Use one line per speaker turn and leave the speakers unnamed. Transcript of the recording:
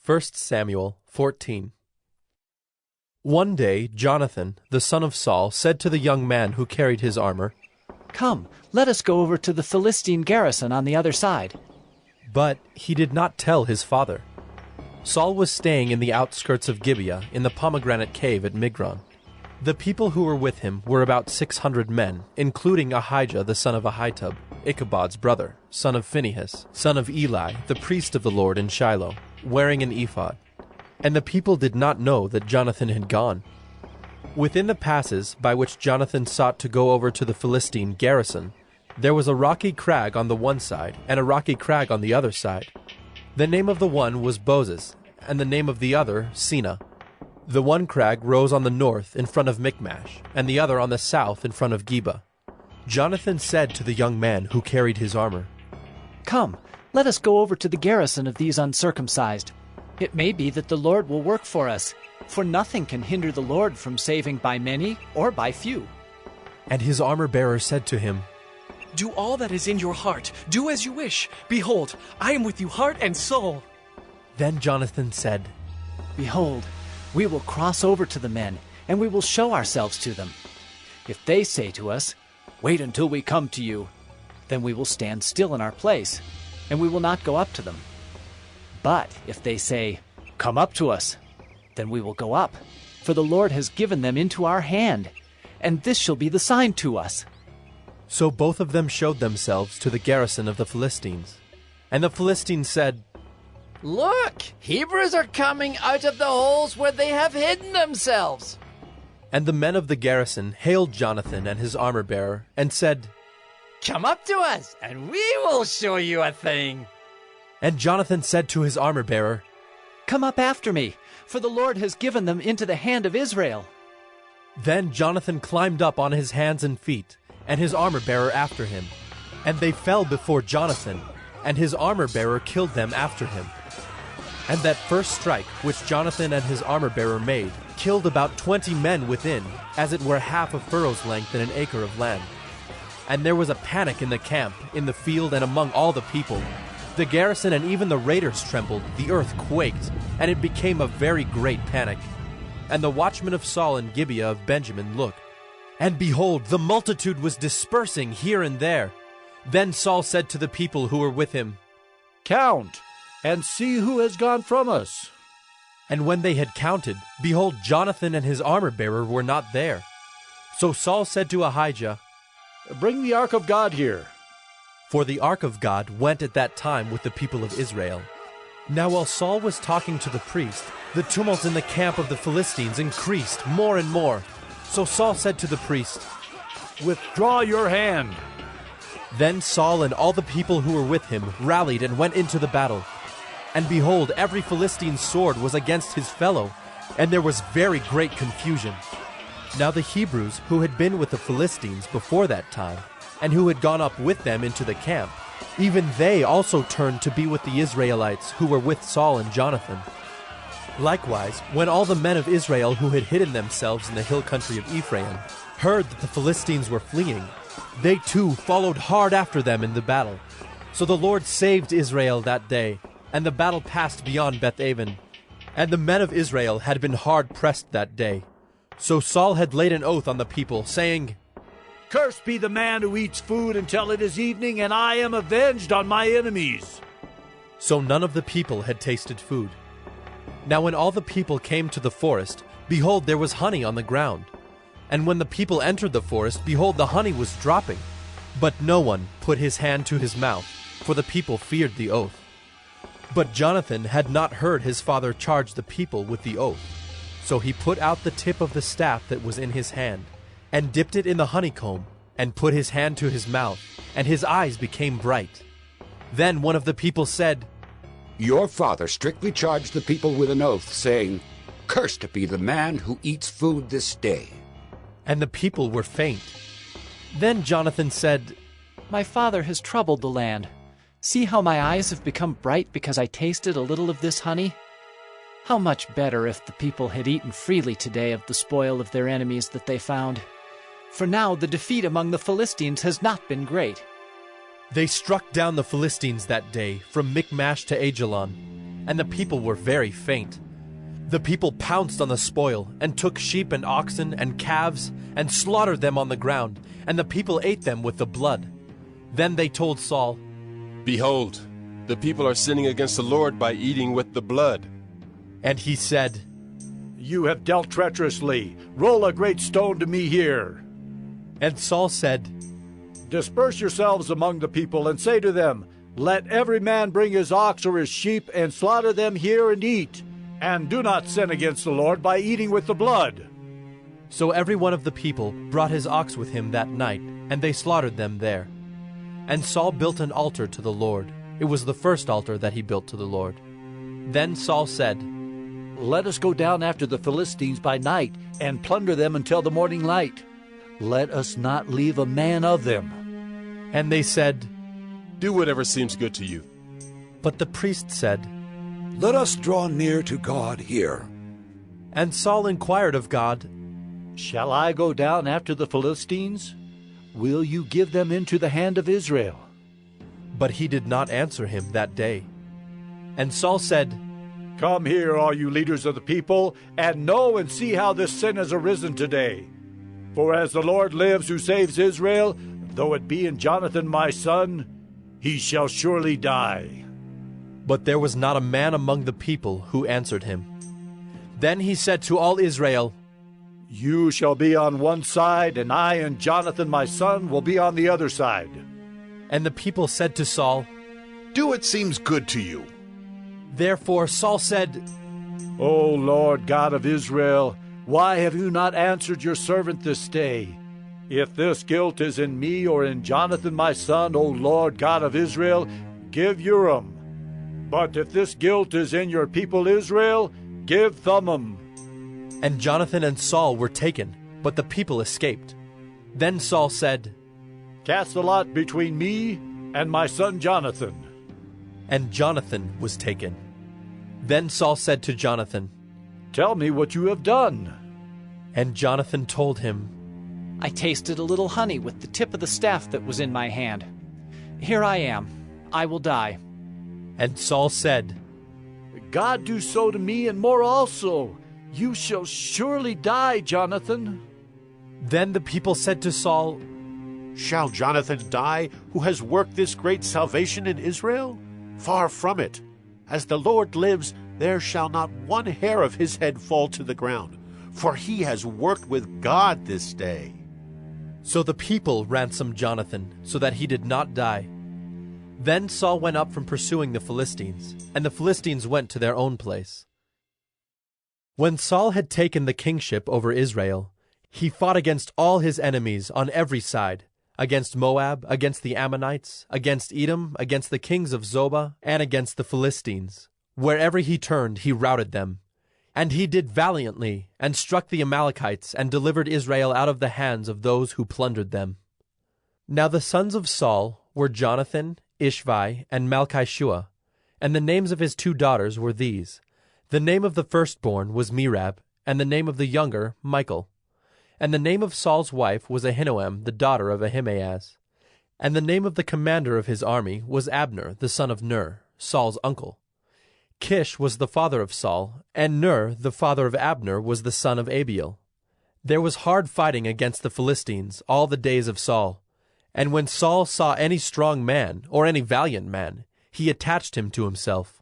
1 Samuel 14. One day Jonathan, the son of Saul, said to the young man who carried his armor,
"Come, let us go over to the Philistine garrison on the other side."
But he did not tell his father. Saul was staying in the outskirts of Gibeah in the pomegranate cave at Migron. The people who were with him were about 600 men, including Ahijah the son of Ahitub, Ichabod's brother, son of Phinehas, son of Eli, the priest of the Lord in Shiloh, wearing an ephod. And the people did not know that Jonathan had gone. Within the passes by which Jonathan sought to go over to the Philistine garrison, there was a rocky crag on the one side and a rocky crag on the other side. The name of the one was Bozez, and the name of the other Seneh. The one crag rose on the north in front of Michmash, and the other on the south in front of Geba. Jonathan said to the young man who carried his armor,
"Come, let us go over to the garrison of these uncircumcised. It may be that the Lord will work for us, for nothing can hinder the Lord from saving by many or by few."
And his armor-bearer said to him,
"Do all that is in your heart. Do as you wish. Behold, I am with you heart and soul."
Then Jonathan said,
"Behold, we will cross over to the men, and we will show ourselves to them. If they say to us, 'Wait until we come to you,' then we will stand still in our place, and we will not go up to them. But if they say, 'Come up to us,' then we will go up, for the Lord has given them into our hand, and this shall be the sign to us."
So both of them showed themselves to the garrison of the Philistines. And the Philistines said,
"Look, Hebrews are coming out of the holes where they have hidden themselves."
And the men of the garrison hailed Jonathan and his armor-bearer, and said,
"Come up to us, and we will show you a thing."
And Jonathan said to his armor-bearer,
"Come up after me, for the Lord has given them into the hand of Israel."
Then Jonathan climbed up on his hands and feet, and his armor-bearer after him. And they fell before Jonathan, and his armor-bearer killed them after him. And that first strike which Jonathan and his armor-bearer made killed about 20 men within, as it were half a furrow's length in an acre of land. And there was a panic in the camp, in the field, and among all the people. The garrison and even the raiders trembled, the earth quaked, and it became a very great panic. And the watchmen of Saul and Gibeah of Benjamin looked, and behold, the multitude was dispersing here and there. Then Saul said to the people who were with him,
"Count, and see who has gone from us."
And when they had counted, behold, Jonathan and his armor-bearer were not there. So Saul said to Ahijah,
"Bring the ark of God here."
For the ark of God went at that time with the people of Israel. Now while Saul was talking to the priest, the tumult in the camp of the Philistines increased more and more. So Saul said to the priest,
"Withdraw your hand."
Then Saul and all the people who were with him rallied and went into the battle. And behold, every Philistine's sword was against his fellow, and there was very great confusion. Now the Hebrews who had been with the Philistines before that time, and who had gone up with them into the camp, even they also turned to be with the Israelites who were with Saul and Jonathan. Likewise, when all the men of Israel who had hidden themselves in the hill country of Ephraim heard that the Philistines were fleeing, they too followed hard after them in the battle. So the Lord saved Israel that day, and the battle passed beyond Beth-aven. And the men of Israel had been hard pressed that day. So Saul had laid an oath on the people, saying,
"Cursed be the man who eats food until it is evening, and I am avenged on my enemies."
So none of the people had tasted food. Now when all the people came to the forest, behold, there was honey on the ground. And when the people entered the forest, behold, the honey was dropping. But no one put his hand to his mouth, for the people feared the oath. But Jonathan had not heard his father charge the people with the oath. So he put out the tip of the staff that was in his hand, and dipped it in the honeycomb, and put his hand to his mouth, and his eyes became bright. Then one of the people said,
"Your father strictly charged the people with an oath, saying, 'Cursed be the man who eats food this day.'"
And the people were faint. Then Jonathan said,
"My father has troubled the land. See how my eyes have become bright because I tasted a little of this honey? How much better if the people had eaten freely today of the spoil of their enemies that they found. For now the defeat among the Philistines has not been great."
They struck down the Philistines that day from Michmash to Ajalon, and the people were very faint. The people pounced on the spoil, and took sheep and oxen and calves, and slaughtered them on the ground, and the people ate them with the blood. Then they told Saul,
Behold, the people are sinning against the Lord by eating with the blood.
and he said,
You have dealt treacherously. Roll a great stone to me here.
And Saul said,
Disperse yourselves among the people, and say to them, Let every man bring his ox or his sheep, and slaughter them here and eat. And do not sin against the Lord by eating with the blood.
So every one of the people brought his ox with him that night, and they slaughtered them there. And Saul built an altar to the Lord. It was the first altar that he built to the Lord. Then Saul said,
Let us go down after the Philistines by night, and plunder them until the morning light. Let us not leave a man of them.
And they said,
Do whatever seems good to you.
But the priest said,
Let us draw near to God here.
And Saul inquired of God,
Shall I go down after the Philistines? Will you give them into the hand of Israel?
but he did not answer him that day. And Saul said,
Come here, all you leaders of the people, and know and see how this sin has arisen today. For as the Lord lives who saves Israel, though it be in Jonathan my son, he shall surely die.
But there was not a man among the people who answered him. Then he said to all Israel,
You shall be on one side, and I and Jonathan my son will be on the other side.
And the people said to Saul,
Do what seems good to you.
Therefore Saul said,
O Lord God of Israel, why have you not answered your servant this day? If this guilt is in me or in Jonathan my son, O Lord God of Israel, give Urim. But if this guilt is in your people Israel, give Thummim.
And Jonathan and Saul were taken, but the people escaped. Then Saul said,
Cast the lot between me and my son Jonathan.
And Jonathan was taken. Then Saul said to Jonathan,
Tell me what you have done.
And Jonathan told him,
I tasted a little honey with the tip of the staff that was in my hand. Here I am. I will die.
And Saul said,
God do so to me and more also. You shall surely die, Jonathan.
Then the people said to Saul,
Shall Jonathan die, who has worked this great salvation in Israel? Far from it. As the Lord lives, there shall not one hair of his head fall to the ground, for he has worked with God this day.
So the people ransomed Jonathan, so that he did not die. Then Saul went up from pursuing the Philistines, and the Philistines went to their own place. When Saul had taken the kingship over Israel, he fought against all his enemies on every side, against Moab, against the Ammonites, against Edom, against the kings of Zobah, and against the Philistines. Wherever he turned, he routed them. And he did valiantly, and struck the Amalekites, and delivered Israel out of the hands of those who plundered them. Now the sons of Saul were Jonathan, Ishvi, and Malchishua, and the names of his 2 daughters were these. The name of the firstborn was Merab, and the name of the younger, Michal. And the name of Saul's wife was Ahinoam, the daughter of Ahimaaz. And the name of the commander of his army was Abner, the son of Ner, Saul's uncle. Kish was the father of Saul, and Ner, the father of Abner, was the son of Abiel. There was hard fighting against the Philistines all the days of Saul. And when Saul saw any strong man, or any valiant man, he attached him to himself.